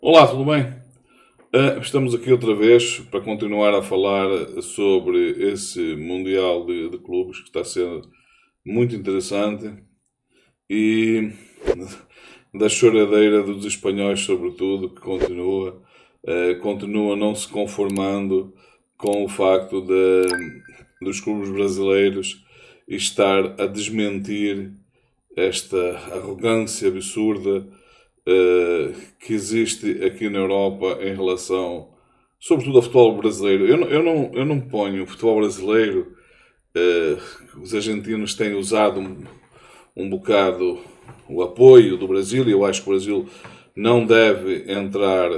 Olá, tudo bem? Estamos aqui outra vez para continuar a falar sobre esse Mundial de Clubes que está a ser muito interessante e da choradeira dos espanhóis, sobretudo, que continua não se conformando com o facto dos clubes brasileiros estar a desmentir esta arrogância absurda que existe aqui na Europa em relação, sobretudo, ao futebol brasileiro. Eu não ponho o futebol brasileiro. Os argentinos têm usado um bocado o apoio do Brasil e eu acho que o Brasil não deve entrar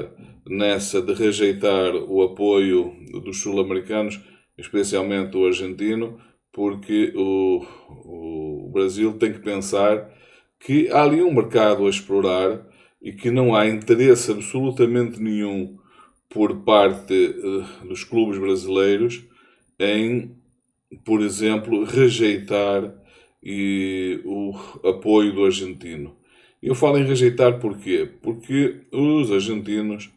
nessa de rejeitar o apoio dos sul-americanos, especialmente o argentino, porque o Brasil tem que pensar que há ali um mercado a explorar e que não há interesse absolutamente nenhum por parte dos clubes brasileiros em, por exemplo, rejeitar o apoio do argentino. Eu falo em rejeitar porquê? Porque os argentinos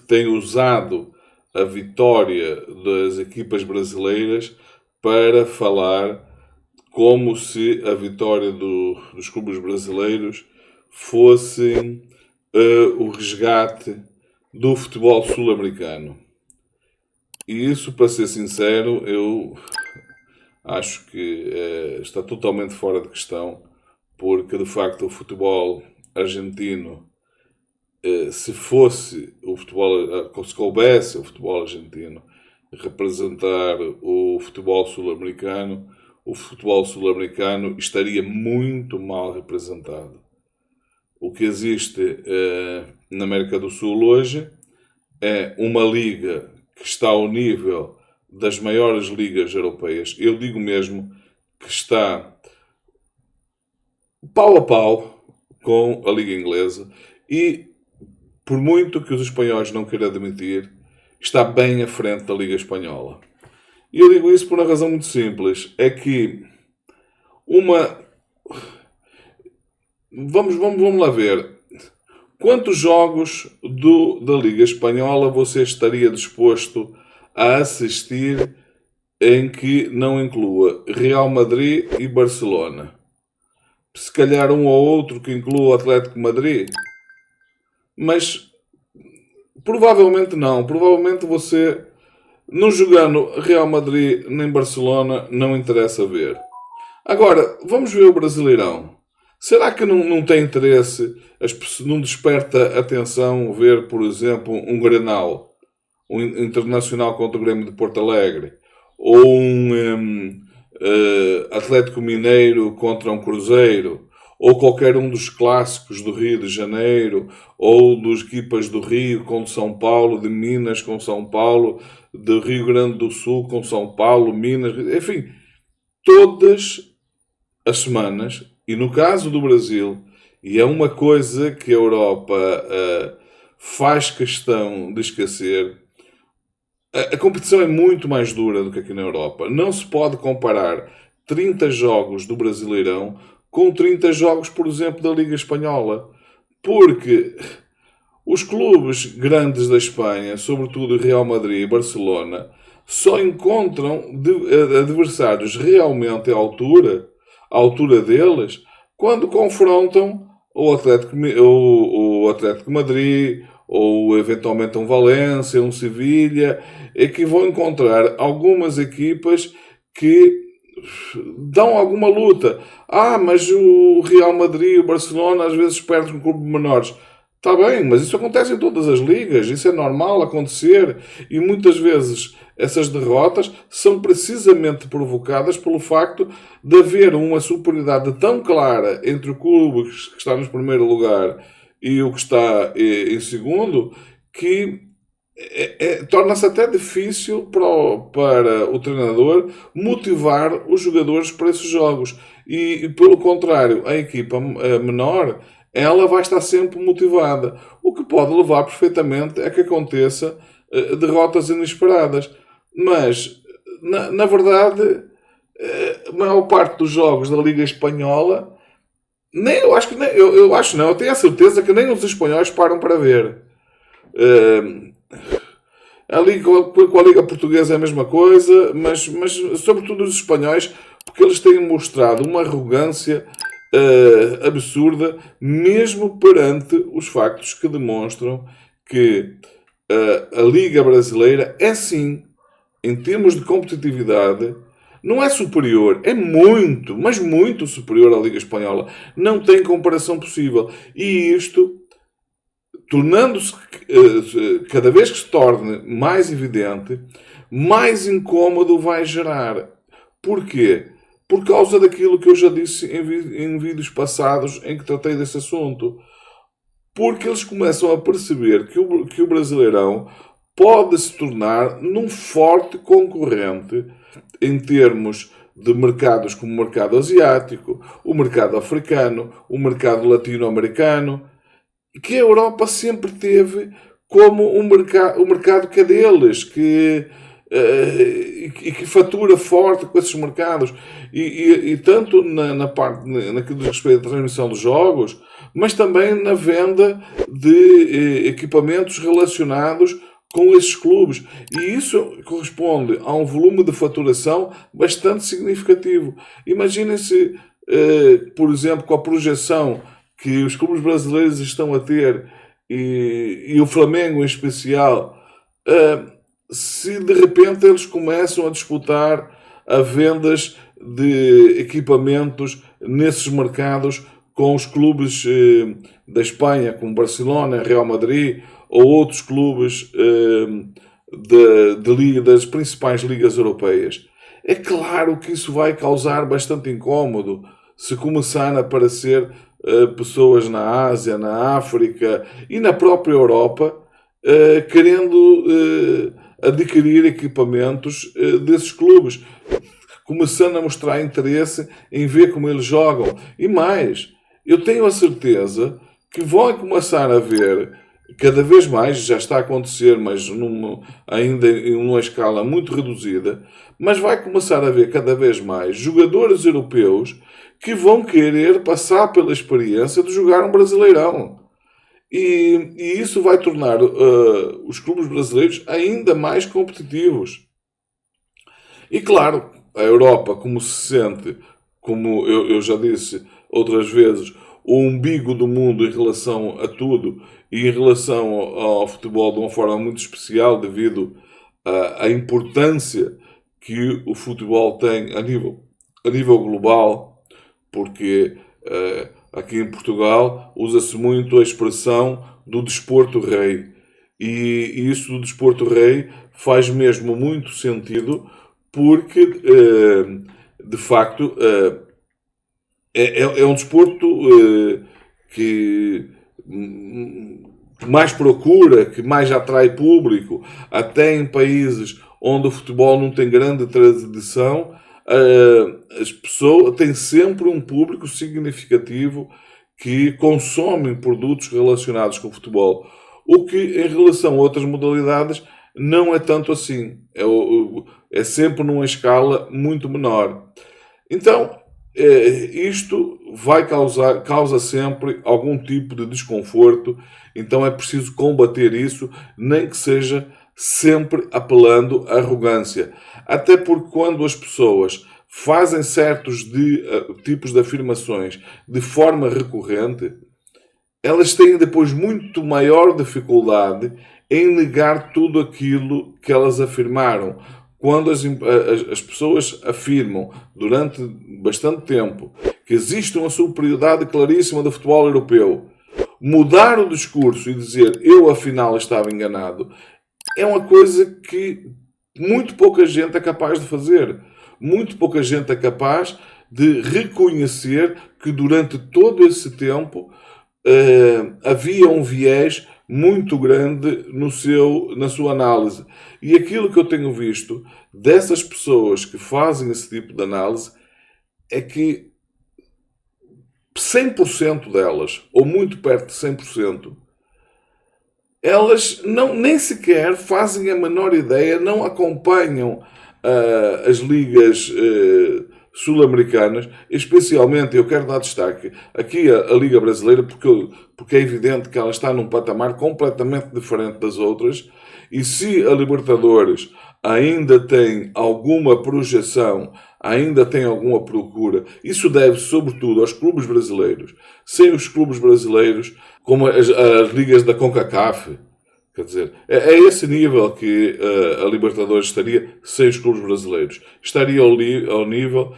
têm usado a vitória das equipas brasileiras para falar como se a vitória dos clubes brasileiros fosse o resgate do futebol sul-americano. E isso, para ser sincero, eu acho que está totalmente fora de questão, porque de facto o futebol argentino, se fosse o futebol, se coubesse o futebol argentino representar o futebol sul-americano estaria muito mal representado. O que existe na América do Sul hoje é uma liga que está ao nível das maiores ligas europeias. Eu digo mesmo que está pau a pau com a liga inglesa e, por muito que os espanhóis não queiram admitir, está bem à frente da liga espanhola. E eu digo isso por uma razão muito simples. É que uma... Vamos lá ver. Quantos jogos da Liga Espanhola você estaria disposto a assistir em que não inclua Real Madrid e Barcelona? Se calhar um ou outro que inclua o Atlético Madrid. Mas provavelmente não. Provavelmente você, não jogando Real Madrid nem Barcelona, não interessa ver. Agora, vamos ver o Brasileirão. Será que não tem interesse, não desperta atenção ver, por exemplo, um Grenal, um Internacional contra o Grêmio de Porto Alegre, ou Atlético Mineiro contra um Cruzeiro, ou qualquer um dos clássicos do Rio de Janeiro, ou dos equipas do Rio com São Paulo, de Minas com São Paulo, do Rio Grande do Sul com São Paulo, Minas, enfim, todas as semanas, e no caso do Brasil, e é uma coisa que a Europa faz questão de esquecer, a competição é muito mais dura do que aqui na Europa. Não se pode comparar 30 jogos do Brasileirão com 30 jogos, por exemplo, da Liga Espanhola. Porque os clubes grandes da Espanha, sobretudo Real Madrid e Barcelona, só encontram adversários realmente à altura deles, quando confrontam o Atlético Madrid, ou eventualmente um Valência, um Sevilha, é que vão encontrar algumas equipas que dão alguma luta. Mas o Real Madrid e o Barcelona às vezes perdem com clubes menores. Está bem, mas isso acontece em todas as ligas, isso é normal acontecer e muitas vezes essas derrotas são precisamente provocadas pelo facto de haver uma superioridade tão clara entre o clube que está no primeiro lugar e o que está em segundo que torna-se até difícil para o treinador motivar os jogadores para esses jogos. E pelo contrário, a equipa menor ela vai estar sempre motivada, o que pode levar perfeitamente a que aconteça derrotas inesperadas. Mas, na verdade, a maior parte dos jogos da Liga Espanhola Nem, eu acho que nem, eu acho não, eu tenho a certeza que nem os espanhóis param para ver. Uh, a Liga, com a Liga Portuguesa é a mesma coisa, mas sobretudo os espanhóis, porque eles têm mostrado uma arrogância absurda, mesmo perante os factos que demonstram que a Liga Brasileira é sim, em termos de competitividade, não é superior, é muito, mas muito superior à Liga Espanhola. Não tem comparação possível. E isto, tornando-se cada vez que se torne mais evidente, mais incómodo vai gerar. Porquê? Por causa daquilo que eu já disse em vídeos passados em que tratei desse assunto. Porque eles começam a perceber que o Brasileirão pode se tornar num forte concorrente em termos de mercados como o mercado asiático, o mercado africano, o mercado latino-americano, que a Europa sempre teve como o mercado que é deles, e que fatura forte com esses mercados. E tanto na parte, naquilo que diz respeito à transmissão dos jogos, mas também na venda de equipamentos relacionados com esses clubes. E isso corresponde a um volume de faturação bastante significativo. Imaginem-se, por exemplo, com a projeção que os clubes brasileiros estão a ter, e o Flamengo em especial, se de repente eles começam a disputar a vendas de equipamentos nesses mercados com os clubes da Espanha, como Barcelona, Real Madrid, ou outros clubes das principais ligas europeias. É claro que isso vai causar bastante incómodo se começar a aparecer pessoas na Ásia, na África e na própria Europa querendo adquirir equipamentos desses clubes, começando a mostrar interesse em ver como eles jogam. E mais, eu tenho a certeza que vão começar a ver cada vez mais, já está a acontecer, mas ainda em uma escala muito reduzida, mas vai começar a ver cada vez mais jogadores europeus que vão querer passar pela experiência de jogar um Brasileirão. E isso vai tornar os clubes brasileiros ainda mais competitivos. E claro, a Europa, como se sente, como eu já disse outras vezes, o umbigo do mundo em relação a tudo e em relação ao futebol de uma forma muito especial, devido à importância que o futebol tem a nível global, porque aqui em Portugal usa-se muito a expressão do desporto rei. E isso do desporto rei faz mesmo muito sentido, porque de facto é um desporto que mais procura, que mais atrai público, até em países onde o futebol não tem grande tradição. As pessoas têm sempre um público significativo que consomem produtos relacionados com o futebol, o que em relação a outras modalidades não é tanto assim, é sempre numa escala muito menor. Então, isto causa sempre algum tipo de desconforto, então é preciso combater isso, nem que seja sempre apelando à arrogância. Até porque quando as pessoas fazem certos tipos de afirmações de forma recorrente, elas têm depois muito maior dificuldade em negar tudo aquilo que elas afirmaram. Quando as pessoas afirmam durante bastante tempo que existe uma superioridade claríssima do futebol europeu, mudar o discurso e dizer eu afinal estava enganado, é uma coisa que muito pouca gente é capaz de fazer. Muito pouca gente é capaz de reconhecer que durante todo esse tempo havia um viés muito grande na sua análise. E aquilo que eu tenho visto dessas pessoas que fazem esse tipo de análise é que 100% delas, ou muito perto de 100%, elas nem sequer fazem a menor ideia, não acompanham as ligas sul-americanas, especialmente, eu quero dar destaque aqui a Liga Brasileira, porque é evidente que ela está num patamar completamente diferente das outras, e se a Libertadores ainda tem alguma projeção, ainda tem alguma procura, isso deve sobretudo aos clubes brasileiros. Sem os clubes brasileiros, como as ligas da CONCACAF, quer dizer, é esse nível que a Libertadores estaria sem os clubes brasileiros. Estaria ao nível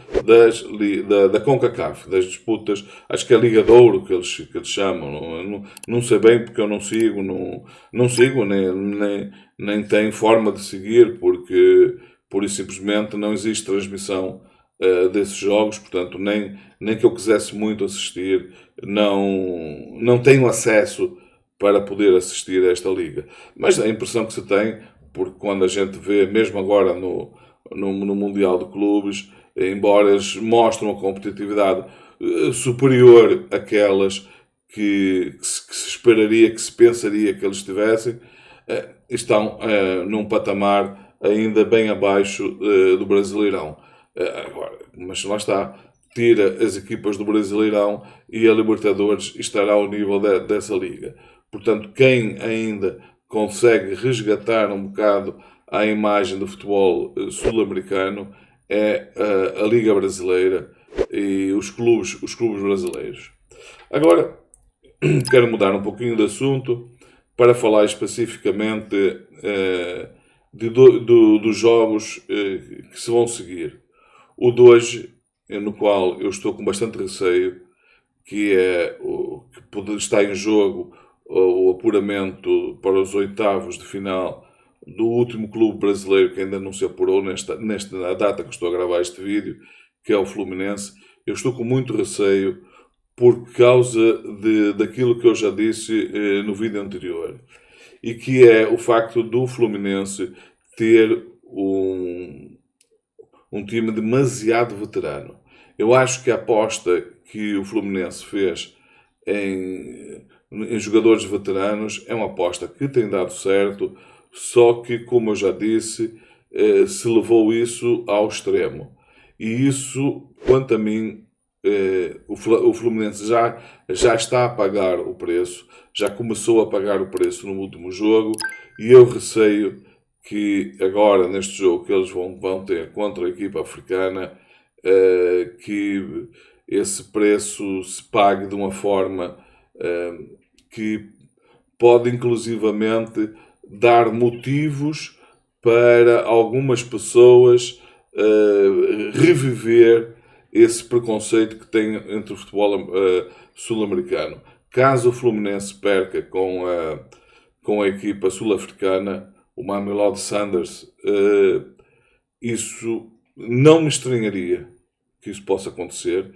da CONCACAF, das disputas, acho que é a Liga de Ouro que eles chamam. Não sei bem porque eu não sigo, não sigo, nem tenho forma de seguir, porque pura e simplesmente não existe transmissão desses jogos, portanto, nem que eu quisesse muito assistir, não tenho acesso para poder assistir a esta liga. Mas a impressão que se tem, porque quando a gente vê, mesmo agora no Mundial de Clubes, embora eles mostram a competitividade superior àquelas que se esperaria, que se pensaria que eles tivessem, estão num patamar ainda bem abaixo do Brasileirão. Agora, mas lá está, tira as equipas do Brasileirão e a Libertadores estará ao nível dessa liga. Portanto, quem ainda consegue resgatar um bocado a imagem do futebol sul-americano é a Liga Brasileira e os clubes brasileiros. Agora, quero mudar um pouquinho de assunto para falar especificamente dos jogos que se vão seguir. O de hoje, no qual eu estou com bastante receio, que é o que está em jogo o apuramento para os oitavos de final do último clube brasileiro que ainda não se apurou nesta data que estou a gravar este vídeo, que é o Fluminense. Eu estou com muito receio por causa daquilo que eu já disse no vídeo anterior, e que é o facto do Fluminense ter um time demasiado veterano. Eu acho que a aposta que o Fluminense fez em jogadores veteranos é uma aposta que tem dado certo, só que, como eu já disse, se levou isso ao extremo. E isso, quanto a mim, o Fluminense já está a pagar o preço, já começou a pagar o preço no último jogo, e eu receio que agora, neste jogo que eles vão ter contra a equipa africana, que esse preço se pague de uma forma que pode inclusivamente dar motivos para algumas pessoas reviver esse preconceito que tem entre o futebol sul-americano. Caso o Fluminense perca com a equipa sul-africana, o Mamelodi Sundowns, isso não me estranharia que isso possa acontecer.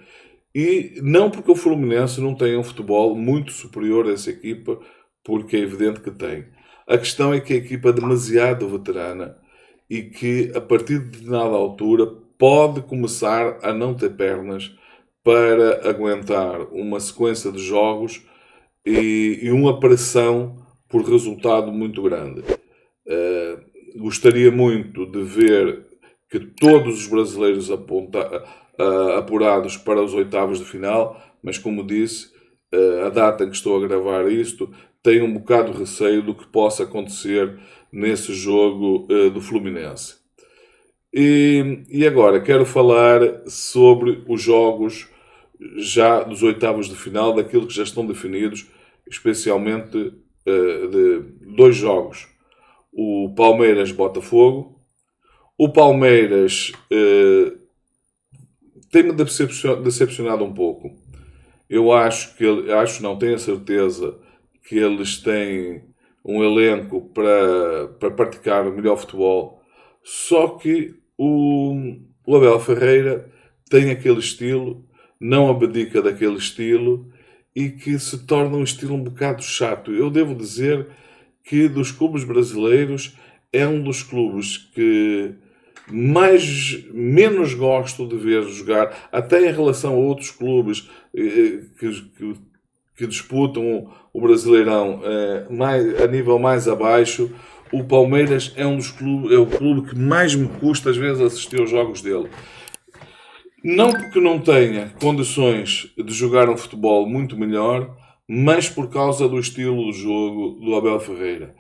E não porque o Fluminense não tenha um futebol muito superior a essa equipa, porque é evidente que tem. A questão é que a equipa é demasiado veterana e que, a partir de determinada altura, pode começar a não ter pernas para aguentar uma sequência de jogos e uma pressão por resultado muito grande. Gostaria muito de ver que todos os brasileiros apurados para os oitavos de final, mas como disse, a data em que estou a gravar isto, tenho um bocado de receio do que possa acontecer nesse jogo do Fluminense. E agora quero falar sobre os jogos já dos oitavos de final, daquilo que já estão definidos, especialmente de dois jogos. O Palmeiras-Botafogo. O Palmeiras tem-me decepcionado um pouco. Eu tenho a certeza que eles têm um elenco para praticar o melhor futebol. Só que o Abel Ferreira tem aquele estilo, não abdica daquele estilo, e que se torna um estilo um bocado chato. Eu devo dizer que dos clubes brasileiros é um dos clubes que menos gosto de ver jogar, até em relação a outros clubes que disputam o Brasileirão a nível mais abaixo. O Palmeiras é o clube que mais me custa às vezes assistir aos jogos dele. Não porque não tenha condições de jogar um futebol muito melhor, mas por causa do estilo de jogo do Abel Ferreira.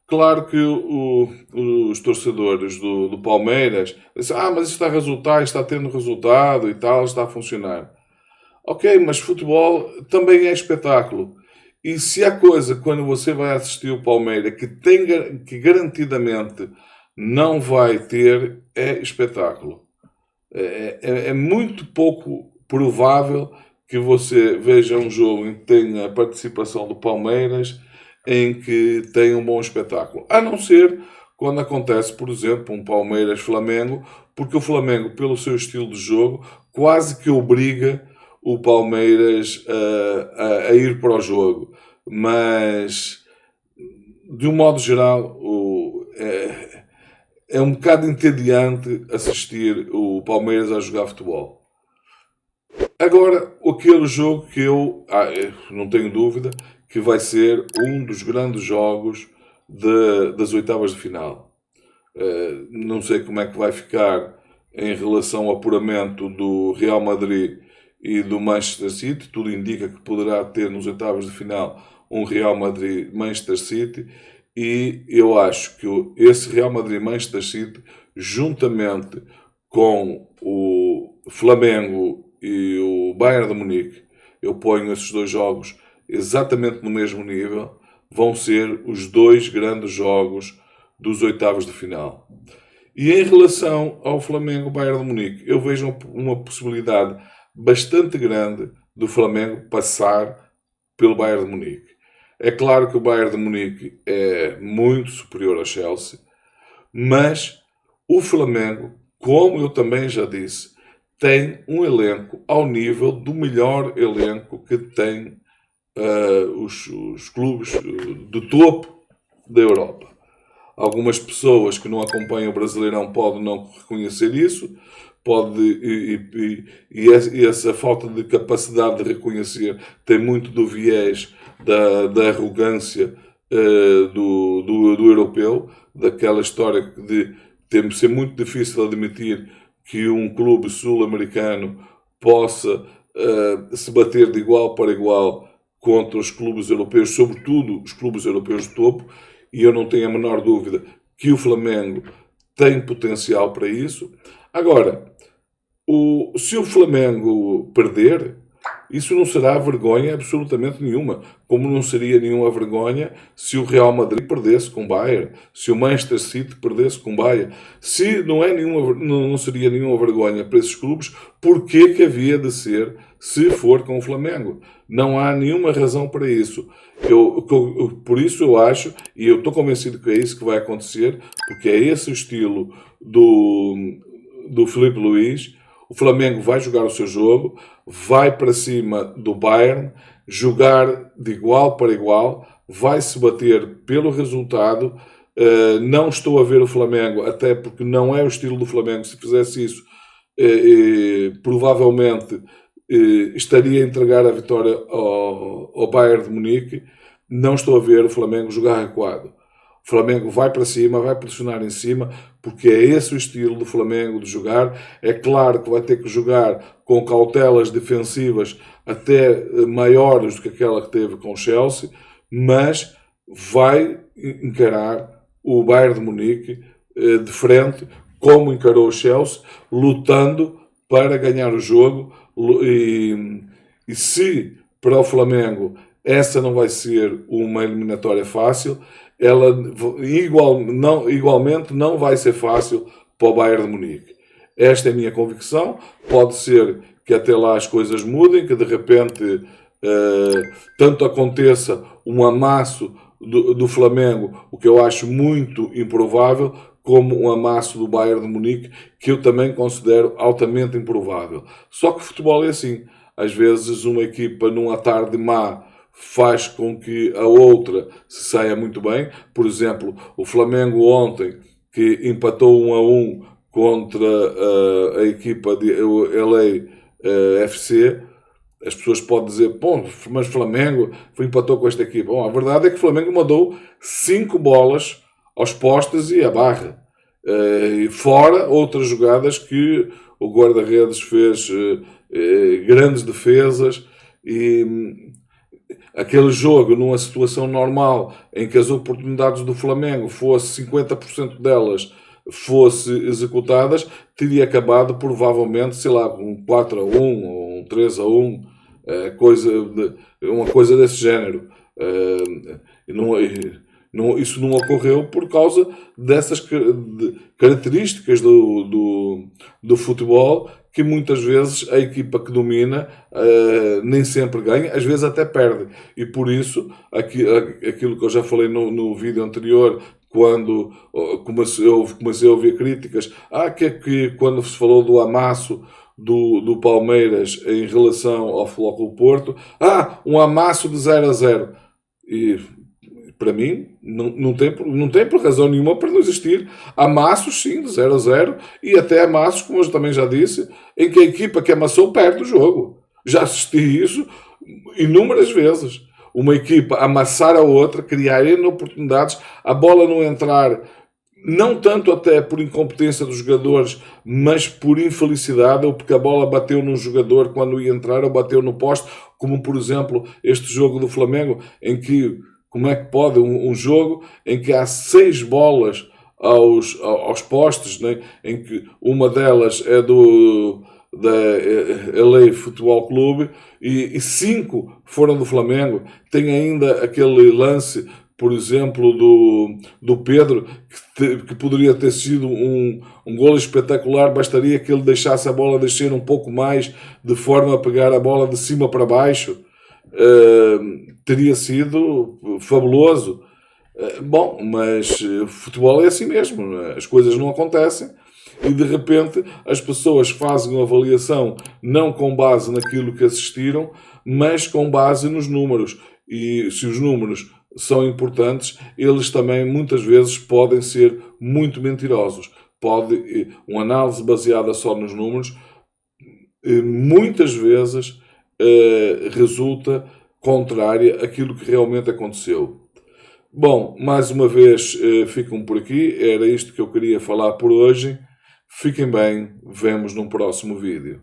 Claro que os torcedores do Palmeiras dizem, mas isto está a resultar, está tendo resultado e tal, está a funcionar. Ok, mas futebol também é espetáculo. E se há coisa, quando você vai assistir o Palmeiras, que garantidamente não vai ter, é espetáculo. É muito pouco provável que você veja um jogo em que tenha a participação do Palmeiras em que tenha um bom espetáculo. A não ser quando acontece, por exemplo, um Palmeiras-Flamengo, porque o Flamengo, pelo seu estilo de jogo, quase que obriga o Palmeiras a ir para o jogo. Mas, de um modo geral, é um bocado entediante assistir o Palmeiras a jogar futebol. Agora, aquele jogo que eu não tenho dúvida que vai ser um dos grandes jogos das oitavas de final. Não sei como é que vai ficar em relação ao apuramento do Real Madrid e do Manchester City. Tudo indica que poderá ter nos oitavas de final um Real Madrid-Manchester City. E eu acho que esse Real Madrid-Manchester City, juntamente com o Flamengo e o Bayern de Munique, eu ponho esses dois jogos exatamente no mesmo nível, vão ser os dois grandes jogos dos oitavos de final. E em relação ao Flamengo-Bayern de Munique, eu vejo uma possibilidade bastante grande do Flamengo passar pelo Bayern de Munique. É claro que o Bayern de Munique é muito superior ao Chelsea, mas o Flamengo, como eu também já disse, tem um elenco ao nível do melhor elenco que tem os clubes do topo da Europa. Algumas pessoas que não acompanham o Brasileirão podem não reconhecer isso, e essa falta de capacidade de reconhecer tem muito do viés da arrogância do europeu, daquela história de ser muito difícil admitir que um clube sul-americano possa se bater de igual para igual contra os clubes europeus, sobretudo os clubes europeus de topo, e eu não tenho a menor dúvida que o Flamengo tem potencial para isso. Agora, se o Flamengo perder, isso não será vergonha absolutamente nenhuma, como não seria nenhuma vergonha se o Real Madrid perdesse com o Bayern, se o Manchester City perdesse com o Bayern. Se não seria nenhuma vergonha para esses clubes, porquê que havia de ser se for com o Flamengo? Não há nenhuma razão para isso. Por isso eu acho, e eu estou convencido que é isso que vai acontecer, porque é esse o estilo do Filipe Luís. O Flamengo vai jogar o seu jogo, vai para cima do Bayern, jogar de igual para igual, vai se bater pelo resultado. Não estou a ver o Flamengo, até porque não é o estilo do Flamengo. Se fizesse isso, provavelmente estaria a entregar a vitória ao Bayern de Munique. Não estou a ver o Flamengo jogar recuado. O Flamengo vai para cima, vai pressionar em cima, porque é esse o estilo do Flamengo de jogar. É claro que vai ter que jogar com cautelas defensivas até maiores do que aquela que teve com o Chelsea, mas vai encarar o Bayern de Munique de frente, como encarou o Chelsea, lutando para ganhar o jogo. E se para o Flamengo essa não vai ser uma eliminatória fácil, ela igualmente não vai ser fácil para o Bayern de Munique. Esta é a minha convicção. Pode ser que até lá as coisas mudem, que de repente tanto aconteça um amasso do Flamengo, o que eu acho muito improvável, como um amasso do Bayern de Munique, que eu também considero altamente improvável. Só que o futebol é assim. Às vezes uma equipa numa tarde má faz com que a outra se saia muito bem. Por exemplo, o Flamengo ontem, que empatou 1-1 contra a equipa de LA FC, as pessoas podem dizer, bom, mas Flamengo empatou com esta equipa. Bom, a verdade é que o Flamengo mandou 5 bolas aos postes e à barra. Fora outras jogadas que o guarda-redes fez grandes defesas e aquele jogo, numa situação normal, em que as oportunidades do Flamengo fosse 50% delas fosse executadas, teria acabado provavelmente, sei lá, um 4-1 ou um 3-1, uma coisa desse género. Isso não ocorreu por causa dessas características do futebol, que muitas vezes a equipa que domina nem sempre ganha, às vezes até perde. E por isso, aquilo que eu já falei no vídeo anterior, quando comecei a ouvir críticas, que quando se falou do amasso do Palmeiras em relação ao Futebol Clube do Porto, um amasso de 0-0. E para mim, não tem por razão nenhuma para não existir amassos, sim, de 0-0, e até amassos, como eu também já disse, em que a equipa que amassou perde o jogo. Já assisti isso inúmeras vezes. Uma equipa amassar a outra, criar oportunidades, a bola não entrar, não tanto até por incompetência dos jogadores, mas por infelicidade, ou porque a bola bateu num jogador quando ia entrar, ou bateu no poste, como por exemplo este jogo do Flamengo, em que, como é que pode um jogo em que há 6 bolas aos postes, né? Em que uma delas é da LA Futebol Clube e 5 foram do Flamengo. Tem ainda aquele lance, por exemplo, do Pedro, que poderia ter sido um golo espetacular, bastaria que ele deixasse a bola descer um pouco mais, de forma a pegar a bola de cima para baixo. Teria sido fabuloso. Bom, mas futebol é assim mesmo, as coisas não acontecem e de repente as pessoas fazem uma avaliação não com base naquilo que assistiram, mas com base nos números. E se os números são importantes, eles também muitas vezes podem ser muito mentirosos. Uma análise baseada só nos números muitas vezes resulta contrária àquilo que realmente aconteceu. Bom, mais uma vez ficam por aqui. Era isto que eu queria falar por hoje. Fiquem bem, vemos num próximo vídeo.